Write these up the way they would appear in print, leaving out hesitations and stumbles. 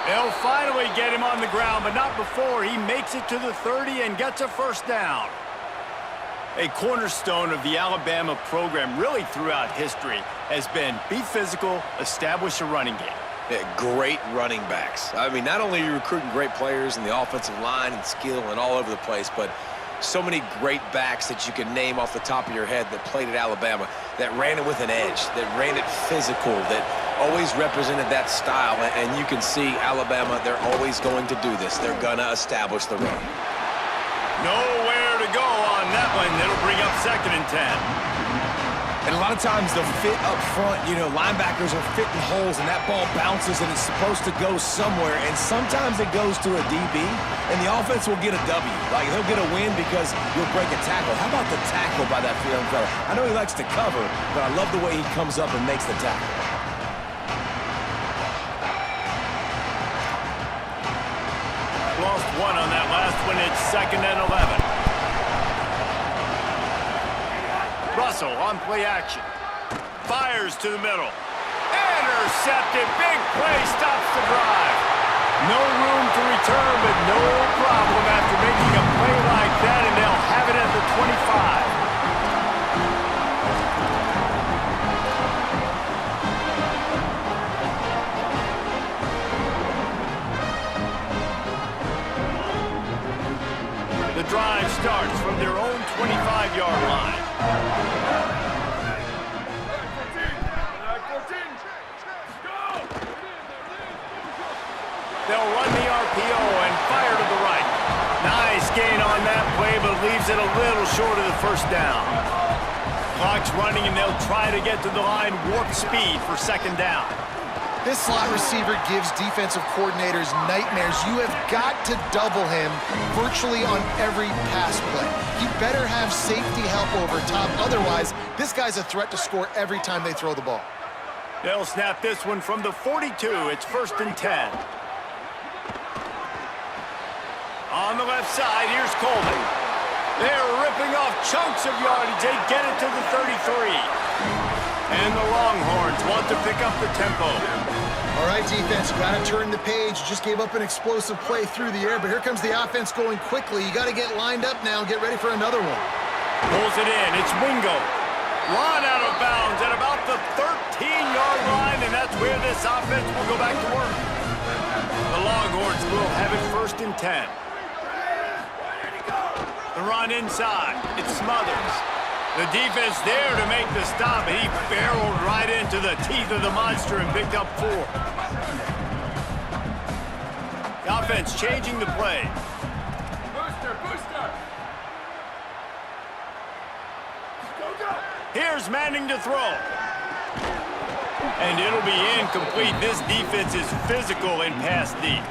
They'll finally get him on the ground, but not before he makes it to the 30 and gets a first down. A cornerstone of the Alabama program really throughout history has been be physical, establish a running game. Yeah, great running backs. I mean, not only are you recruiting great players in the offensive line and skill and all over the place, but so many great backs that you can name off the top of your head that played at Alabama, that ran it with an edge, that ran it physical, that always represented that style. And you can see Alabama, they're always going to do this. They're going to establish the run. Nowhere to go on that one. It'll bring up 2nd and 10. And a lot of times the fit up front, you know, linebackers are fitting holes and that ball bounces and it's supposed to go somewhere. And sometimes it goes to a DB and the offense will get a W. Like they'll get a win because you'll break a tackle. How about the tackle by that young fella? I know he likes to cover, but I love the way he comes up and makes the tackle. Lost one on that last one. It's 2nd and 11. Russell on play action. Fires to the middle. Intercepted. Big play stops the drive. No room to return, but no problem after making a play like that, and they'll have it at the 25. The drive starts from their own 25-yard line. They'll run the RPO and fire to the right. Nice gain on that play, but leaves it a little short of the first down. Clock's running, and they'll try to get to the line warp speed for 2nd down. This slot receiver gives defensive coordinators nightmares. You have got to double him virtually on every pass play. You better have safety help over top. Otherwise, this guy's a threat to score every time they throw the ball. They'll snap this one from the 42. It's 1st and 10. On the left side, here's Coleman. They're ripping off chunks of yardage. They get it to the 33. And the Longhorns want to pick up the tempo. All right, defense, you got to turn the page. You just gave up an explosive play through the air, but here comes the offense going quickly. You got to get lined up now and get ready for another one. Pulls it in. It's Wingo. Run out of bounds at about the 13-yard line, and that's where this offense will go back to work. The Longhorns will have it 1st and 10. The run inside. It Smothers. The defense there to make the stop. He barreled right into the teeth of the monster and picked up 4. The offense changing the play. Here's Manning to throw. And it'll be incomplete. This defense is physical and pass deep.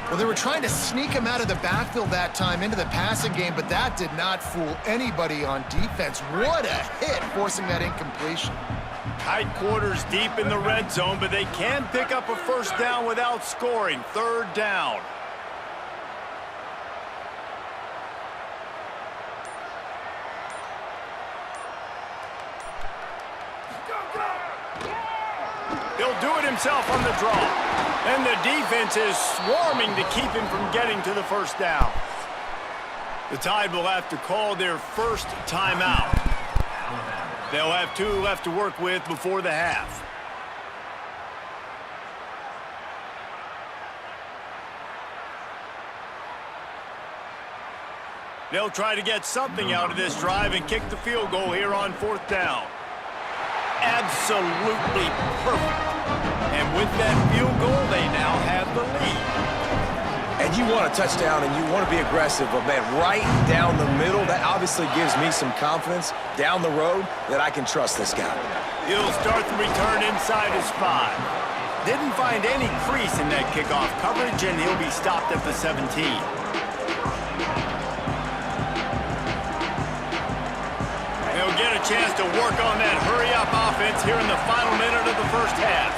Well, they were trying to sneak him out of the backfield that time into the passing game, but that did not fool anybody on defense. What a hit, forcing that incompletion. Tight quarters deep in the red zone, but they can pick up a first down without scoring. 3rd down. He'll do it himself on the draw. And the defense is swarming to keep him from getting to the first down. The Tide will have to call their first timeout. They'll have 2 left to work with before the half. They'll try to get something out of this drive and kick the field goal here on 4th down. Absolutely perfect. And with that field goal, they now have the lead. And you want a touchdown and you want to be aggressive, but man, right down the middle, that obviously gives me some confidence down the road that I can trust this guy. He'll start the return inside his 5. Didn't find any crease in that kickoff coverage, and he'll be stopped at the 17. They'll get a chance to work on that hurry-up offense here in the final minute of the first half.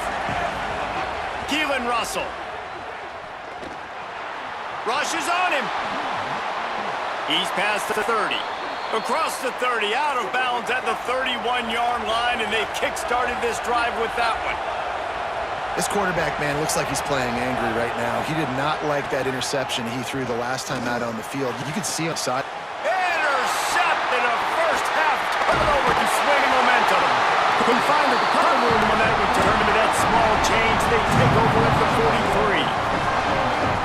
Keelan Russell. Rushes on him. He's past the 30. Across the 30, out of bounds at the 31-yard line, and they kick-started this drive with that one. This quarterback, man, looks like he's playing angry right now. He did not like that interception he threw the last time out on the field. You could see on the side. Intercepted, a first-half turnover to swinging momentum. Couldn't find the punt room on that return, but that small change, they take over at the 43.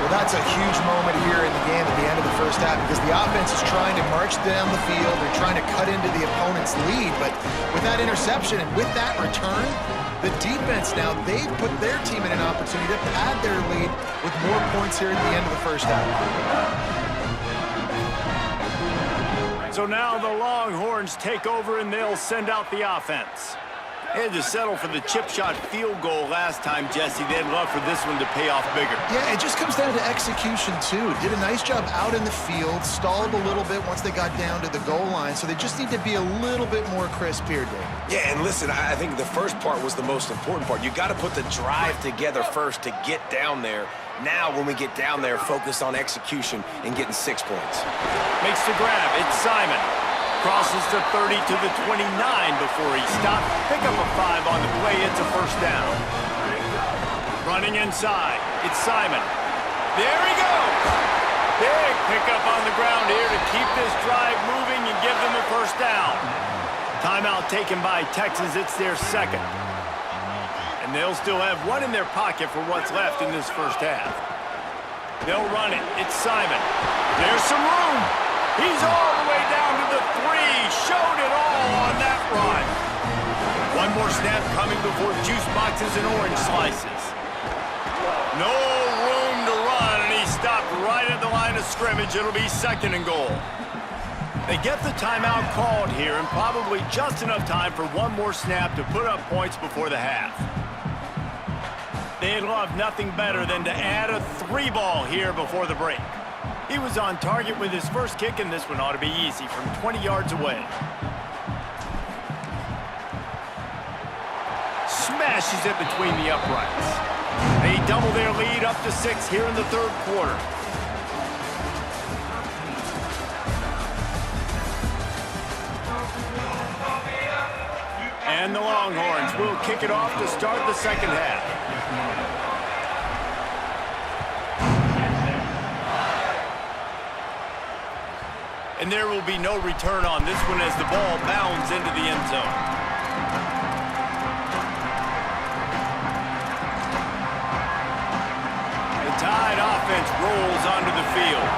Well, that's a huge moment here in the game at the end of the first half because the offense is trying to march down the field. They're trying to cut into the opponent's lead, but with that interception and with that return, the defense now, they've put their team in an opportunity to pad their lead with more points here at the end of the first half. So now the Longhorns take over and they'll send out the offense. They had to settle for the chip shot field goal last time, Jesse. They'd love for this one to pay off bigger. Yeah, it just comes down to execution, too. Did a nice job out in the field, stalled a little bit once they got down to the goal line, so they just need to be a little bit more crisp here, Dave. Yeah, and listen, I think the first part was the most important part. You got to put the drive together first to get down there. Now, when we get down there, focus on execution and getting 6 points. Makes the grab. It's Simon. Crosses the 30 to the 29 before he stopped. Pick up a 5 on the play. It's a first down. Running inside. It's Simon. There he goes. Big pickup on the ground here to keep this drive moving and give them a first down. Timeout taken by Texas. It's their second. And they'll still have one in their pocket for what's left in this first half. They'll run it. It's Simon. There's some room. He's all the way down to the 3. Showed it all on that run. One more snap coming before juice boxes and orange slices. No room to run, and he stopped right at the line of scrimmage. It'll be second and goal. They get the timeout called here, and probably just enough time for one more snap to put up points before the half. They'd love nothing better than to add a 3 ball here before the break. He was on target with his first kick, and this one ought to be easy from 20 yards away. Smashes it between the uprights. They double their lead up to 6 here in the third quarter. And the Longhorns will kick it off to start the second half. And there will be no return on this one as the ball bounds into the end zone. The Tide offense rolls onto the field.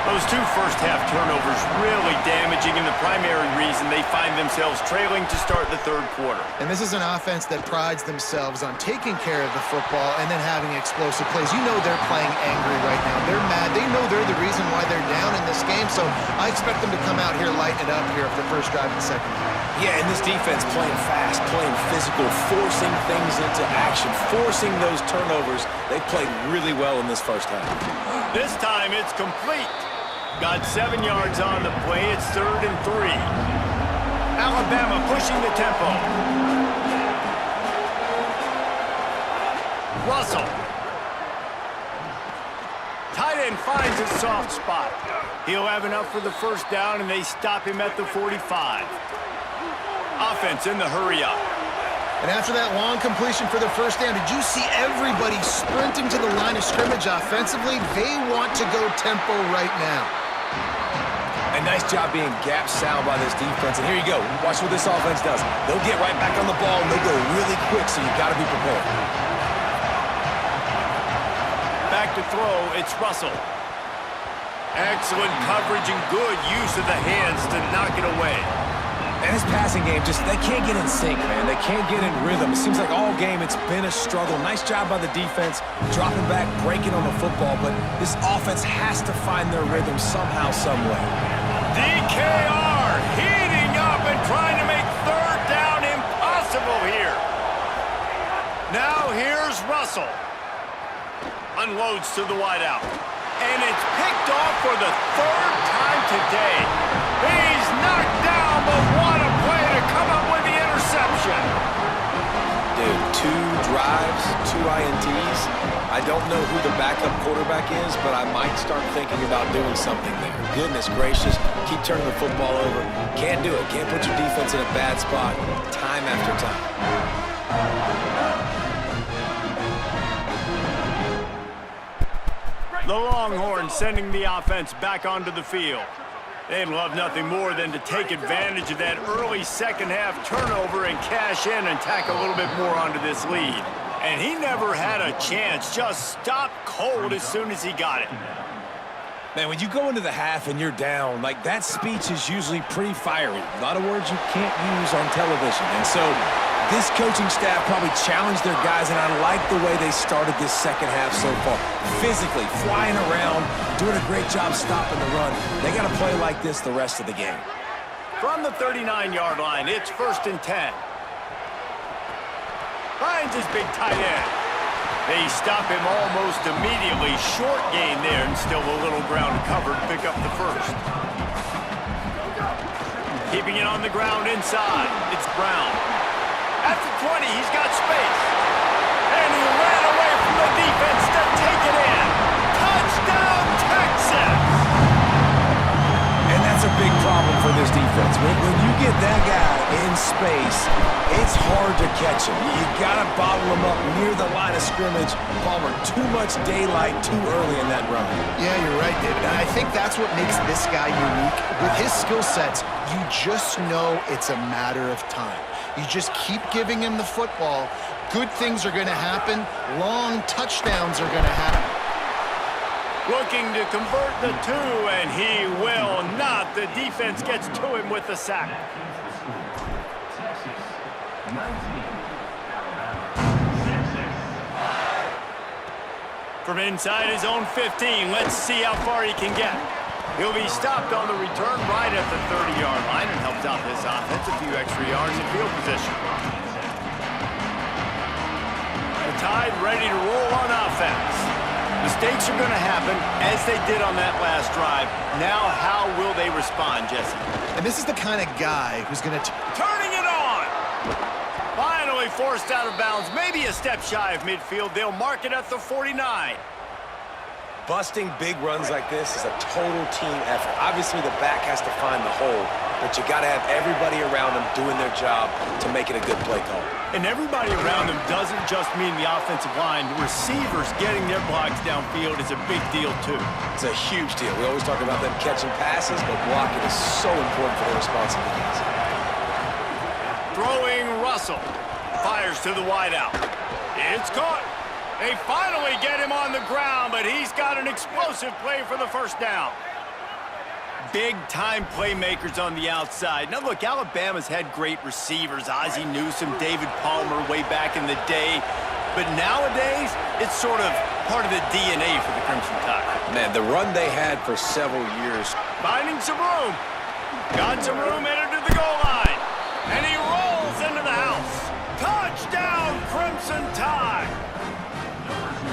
Those 2 first-half turnovers really damaging, and the primary reason they find themselves trailing to start the third quarter. And this is an offense that prides themselves on taking care of the football and then having explosive plays. You know they're playing angry right now. They're mad. They know they're the reason why they're down in this game, so I expect them to come out here, lighten it up here for the first drive of the second half. Yeah, and this defense playing fast, playing physical, forcing things into action, forcing those turnovers. They played really well in this first half. This time it's complete. Got 7 yards on the play. It's 3rd and 3. Alabama pushing the tempo. Russell. Tight end finds a soft spot. He'll have enough for the first down, and they stop him at the 45. Offense in the hurry-up. And after that long completion for the first down, did you see everybody sprinting to the line of scrimmage offensively? They want to go tempo right now. A nice job being gap sound by this defense. And here you go. Watch what this offense does. They'll get right back on the ball, and they'll go really quick, so you got to be prepared. Back to throw, it's Russell. Excellent coverage and good use of the hands to knock it away. And his passing game, they can't get in sync, man. They can't get in rhythm. It seems like all game it's been a struggle. Nice job by the defense, dropping back, breaking on the football, but this offense has to find their rhythm somehow, some way. DKR heating up and trying to make third down impossible here. Now here's Russell. Unloads to the wideout. And it's picked off for the 3rd time today. He's knocked down, but what a play to come up with the interception. Dude, 2 drives, 2 INTs. I don't know who the backup quarterback is, but I might start thinking about doing something there. Goodness gracious, keep turning the football over. Can't do it. Can't put your defense in a bad spot time after time. The Longhorns sending the offense back onto the field. They'd love nothing more than to take advantage of that early second-half turnover and cash in and tack a little bit more onto this lead. And he never had a chance, just stopped cold as soon as he got it. Man, when you go into the half and you're down, like, that speech is usually pretty fiery. A lot of words you can't use on television. And so this coaching staff probably challenged their guys, and I like the way they started this second half so far. Physically, flying around, doing a great job stopping the run. They got to play like this the rest of the game. From the 39-yard line, it's 1st and 10. Finds his big tight end. They stop him almost immediately. Short gain there, and still a little ground covered to pick up the first. Keeping it on the ground inside. It's Brown. At the 20, he's got space. And he ran away from the defense to take it in. Touchdown, Texas! And that's a big problem for this defense. When you get that guy in space, it's hard to catch him. You got to bottle him up near the line of scrimmage. Palmer, too much daylight too early in that run. Yeah, you're right, David. And I think that's what makes this guy unique. With his skill sets, you just know it's a matter of time. You just keep giving him the football. Good things are going to happen. Long touchdowns are going to happen. Looking to convert the two, and he will not. The defense gets to him with the sack. From inside his own 15, let's see how far he can get. He'll be stopped on the return right at the 30-yard line and helps out this offense a few extra yards in field position. The Tide ready to roll on offense. Mistakes are going to happen, as they did on that last drive. Now, how will they respond, Jesse? And this is the kind of guy who's going to... Turning it on! Finally forced out of bounds, maybe a step shy of midfield. They'll mark it at the 49. Busting big runs like this is a total team effort. Obviously, the back has to find the hole, but you got to have everybody around them doing their job to make it a good play call. And everybody around them doesn't just mean the offensive line. The receivers getting their blocks downfield is a big deal, too. It's a huge deal. We always talk about them catching passes, but blocking is so important for their responsibilities. Throwing Russell. Fires to the wideout. It's caught. They finally get him on the ground, but he's got an explosive play for the first down. Big-time playmakers on the outside. Now, look, Alabama's had great receivers. Ozzie Newsome, David Palmer way back in the day. But nowadays, it's sort of part of the DNA for the Crimson Tide. Man, the run they had for several years. Finding some room. Got some room, entered to the goal line. And he rolls into the house. Touchdown, Crimson Tide!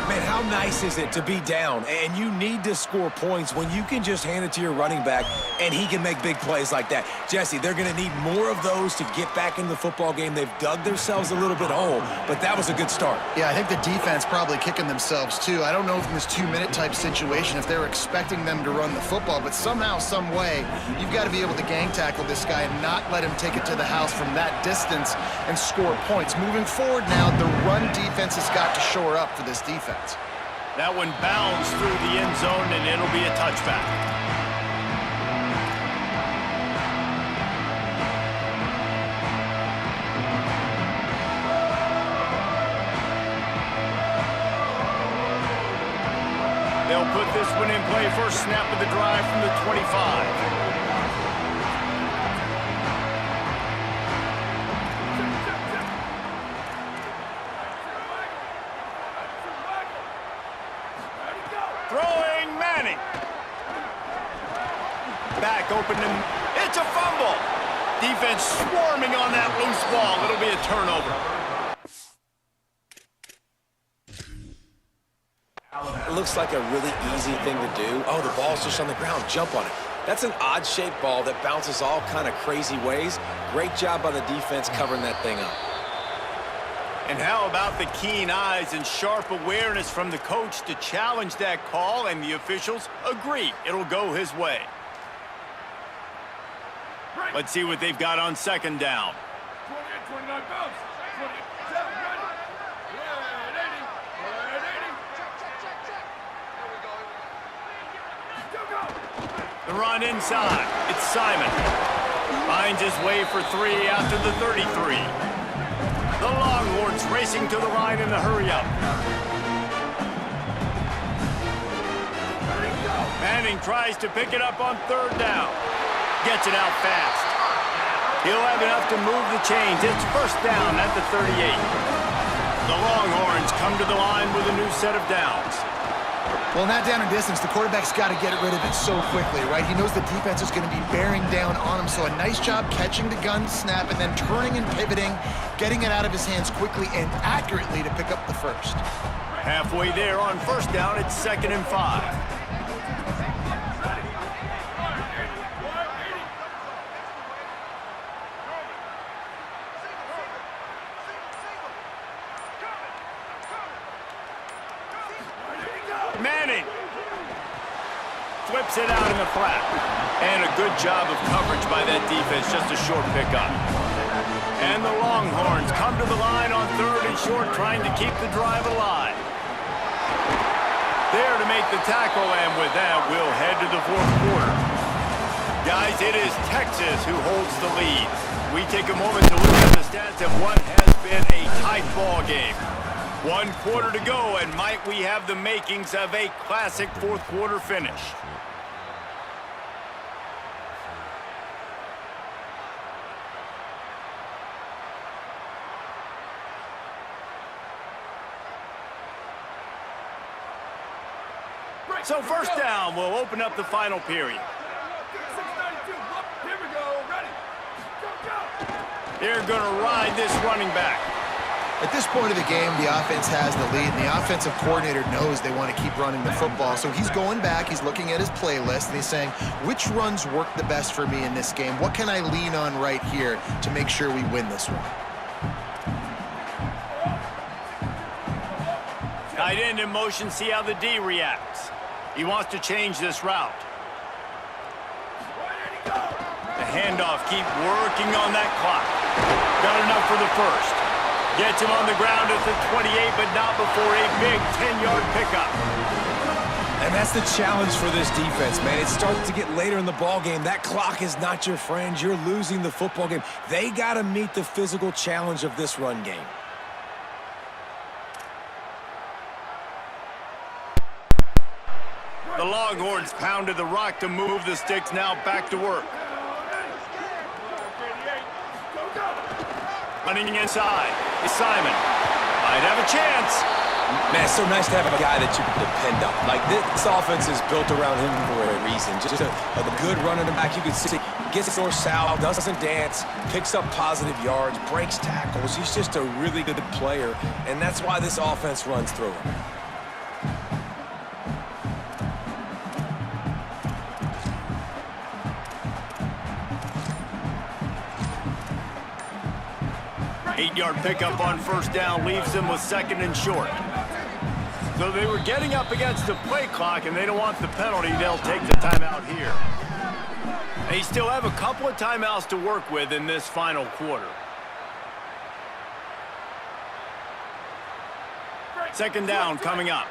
Man, how nice is it to be down and you need to score points when you can just hand it to your running back and he can make big plays like that? Jesse, they're going to need more of those to get back into the football game. They've dug themselves a little bit hole, but that was a good start. Yeah, I think the defense probably kicking themselves too. I don't know if in this 2-minute type situation if they're expecting them to run the football, but somehow, some way, you've got to be able to gang tackle this guy and not let him take it to the house from that distance and score points. Moving forward now, the run defense has got to shore up for this defense. That one bounds through the end zone, and it'll be a touchback. They'll put this one in play. First snap of the drive from the 25. Throwing Manning. Back open and it's a fumble. Defense swarming on that loose ball. It'll be a turnover. It looks like a really easy thing to do. Oh, the ball's just on the ground. Jump on it. That's an odd-shaped ball that bounces all kind of crazy ways. Great job by the defense covering that thing up. And how about the keen eyes and sharp awareness from the coach to challenge that call, and the officials agree it'll go his way. Let's see what they've got on second down. 28, 29 bounce. 27, ready. 80. The run inside. It's Simon. Finds his way for 3 out to the 33. The Longhorns racing to the line in the hurry-up. Manning tries to pick it up on 3rd down. Gets it out fast. He'll have enough to move the chains. It's 1st down at the 38. The Longhorns come to the line with a new set of downs. Well, not down in distance, the quarterback's got to get rid of it so quickly, right? He knows the defense is going to be bearing down on him, so a nice job catching the gun snap and then turning and pivoting, getting it out of his hands quickly and accurately to pick up the first. Halfway there on 1st down, it's 2nd and 5. Manning flips it out in the flat. And a good job of coverage by that defense, just a short pickup. And the Longhorns come to the line on 3rd and short, trying to keep the drive alive. There to make the tackle, and with that, we'll head to the 4th quarter. Guys, it is Texas who holds the lead. We take a moment to look at the stats of what has been a tight ball game. 1 quarter to go, and might we have the makings of a classic 4th quarter finish. So 1st down will open up the final period. 692. Here we go. Ready. Go, go. They're going to ride this running back. At this point of the game, the offense has the lead, and the offensive coordinator knows they want to keep running the football. So he's going back, he's looking at his playlist, and he's saying, which runs work the best for me in this game? What can I lean on right here to make sure we win this one? Tight end in motion, see how the D reacts. He wants to change this route. The handoff, keep working on that clock. Got enough for the first. Gets him on the ground at the 28, but not before a big 10-yard pickup. And that's the challenge for this defense, man. It starts to get later in the ball game. That clock is not your friend. You're losing the football game. They got to meet the physical challenge of this run game. The Longhorns pounded the rock to move the sticks, now back to work. Running inside is Simon. Might have a chance. Man, it's so nice to have a guy that you can depend on. Like, this offense is built around him for a reason. Just a good running back. You can see, gets north south, doesn't dance, picks up positive yards, breaks tackles. He's just a really good player, and that's why this offense runs through him. 8-yard pickup on 1st down leaves them with 2nd and short. So they were getting up against the play clock, and they don't want the penalty. They'll take the timeout here. They still have a couple of timeouts to work with in this final quarter. 2nd down coming up.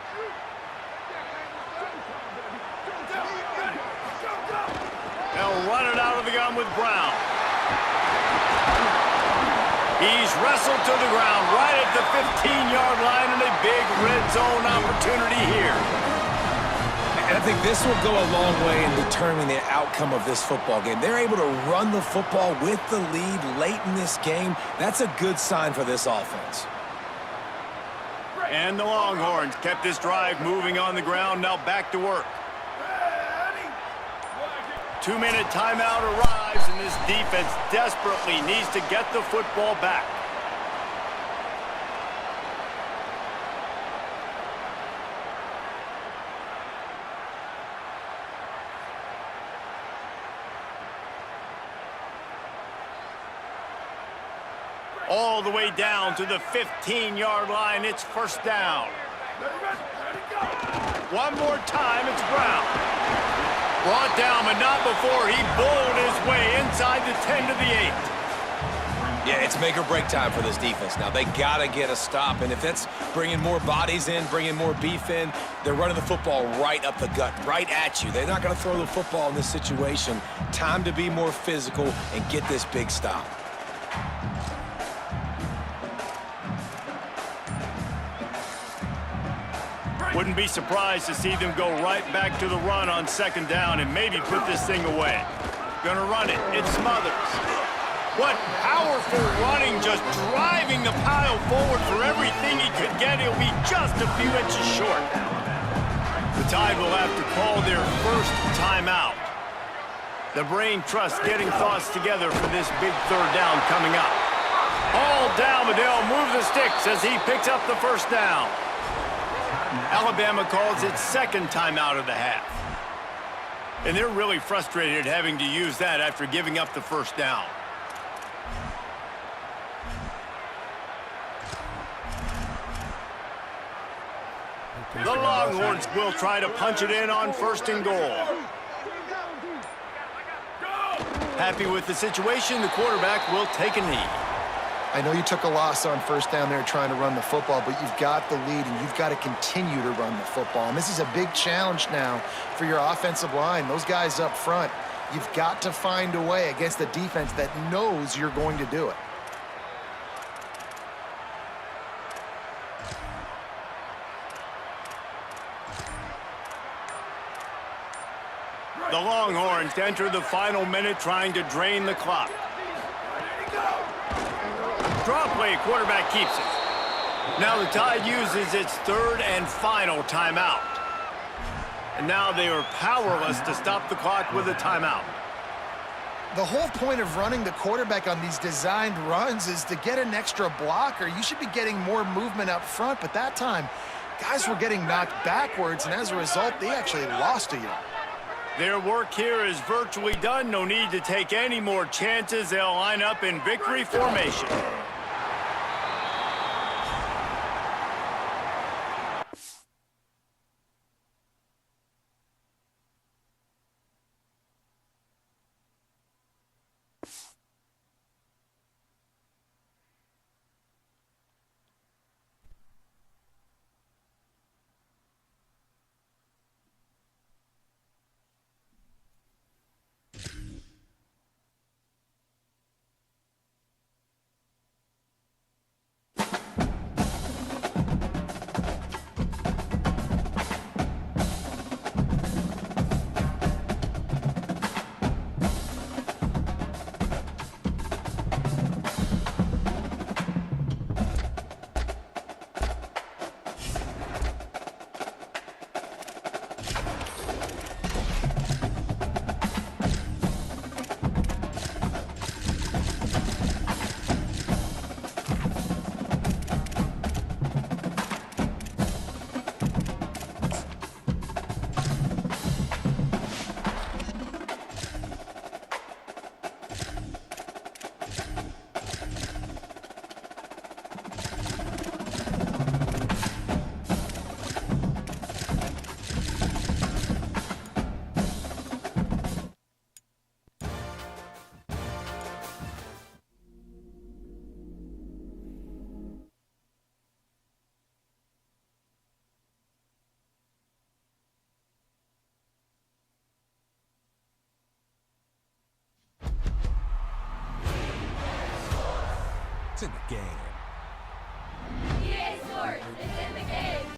They'll run it out of the gun with Brown. He's wrestled to the ground right at the 15-yard line, and a big red zone opportunity here. And I think this will go a long way in determining the outcome of this football game. They're able to run the football with the lead late in this game. That's a good sign for this offense. And the Longhorns kept this drive moving on the ground, now back to work. 2-minute timeout arrives, and this defense desperately needs to get the football back. All the way down to the 15-yard line. It's 1st down. One more time, it's Brown. Brought down, but not before he bowled his way inside the 10 to the 8. Yeah, it's make or break time for this defense now. They got to get a stop, and if that's bringing more bodies in, bringing more beef in, they're running the football right up the gut, right at you. They're not going to throw the football in this situation. Time to be more physical and get this big stop. Wouldn't be surprised to see them go right back to the run on second down and maybe put this thing away. Gonna run it. It smothers. What powerful running, just driving the pile forward for everything he could get. He'll be just a few inches short. The Tide will have to call their first timeout. The brain trust getting thoughts together for this big third down coming up. All down, Liddell moves the sticks as he picks up the first down. Alabama calls its second timeout of the half. And they're really frustrated having to use that after giving up the first down. The Longhorns will try to punch it in on first and goal. Happy with the situation, the quarterback will take a knee. I know you took a loss on first down there trying to run the football, but you've got the lead, and you've got to continue to run the football. And this is a big challenge now for your offensive line. Those guys up front, you've got to find a way against the defense that knows you're going to do it. The Longhorns enter the final minute trying to drain the clock. Draw play, quarterback keeps it. Now the Tide uses its third and final timeout. And now they are powerless to stop the clock with a timeout. The whole point of running the quarterback on these designed runs is to get an extra blocker. You should be getting more movement up front, but that time, guys were getting knocked backwards, and as a result, they actually lost a yard. Their work here is virtually done. No need to take any more chances. They'll line up in victory formation. It's in the game. EA Sports, it's in the game.